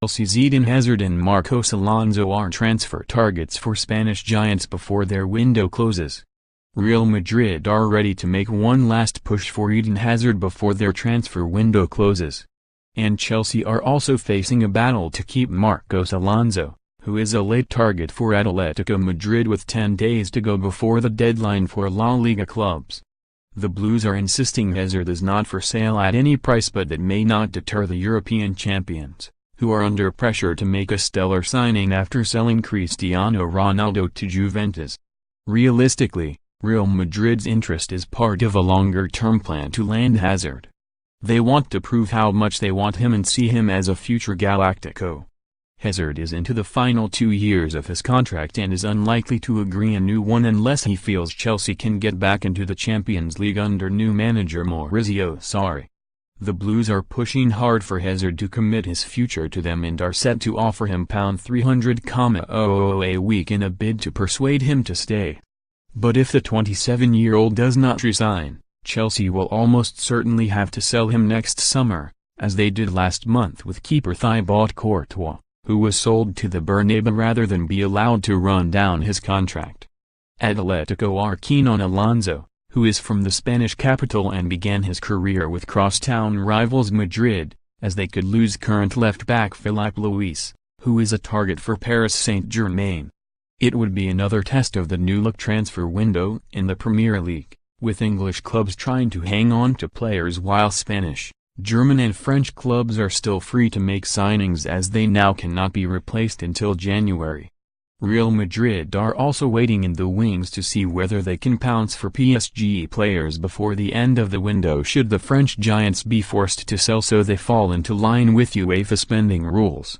Chelsea's Eden Hazard and Marcos Alonso are transfer targets for Spanish giants before their window closes. Real Madrid are ready to make one last push for Eden Hazard before their transfer window closes. And Chelsea are also facing a battle to keep Marcos Alonso, who is a late target for Atletico Madrid with 10 days to go before the deadline for La Liga clubs. The Blues are insisting Hazard is not for sale at any price, but that may not deter the European champions, who are under pressure to make a stellar signing after selling Cristiano Ronaldo to Juventus. Realistically, Real Madrid's interest is part of a longer-term plan to land Hazard. They want to prove how much they want him and see him as a future Galactico. Hazard is into the final 2 years of his contract and is unlikely to agree a new one unless he feels Chelsea can get back into the Champions League under new manager Maurizio Sarri. The Blues are pushing hard for Hazard to commit his future to them and are set to offer him £300,000 a week in a bid to persuade him to stay. But if the 27-year-old does not resign, Chelsea will almost certainly have to sell him next summer, as they did last month with keeper Thibaut Courtois, who was sold to the Bernabeu rather than be allowed to run down his contract. Atletico are keen on Alonso, who is from the Spanish capital and began his career with crosstown rivals Madrid, as they could lose current left-back Philippe Luis, who is a target for Paris Saint-Germain. It would be another test of the new-look transfer window in the Premier League, with English clubs trying to hang on to players while Spanish, German and French clubs are still free to make signings as they now cannot be replaced until January. Real Madrid are also waiting in the wings to see whether they can pounce for PSG players before the end of the window should the French giants be forced to sell so they fall into line with UEFA spending rules.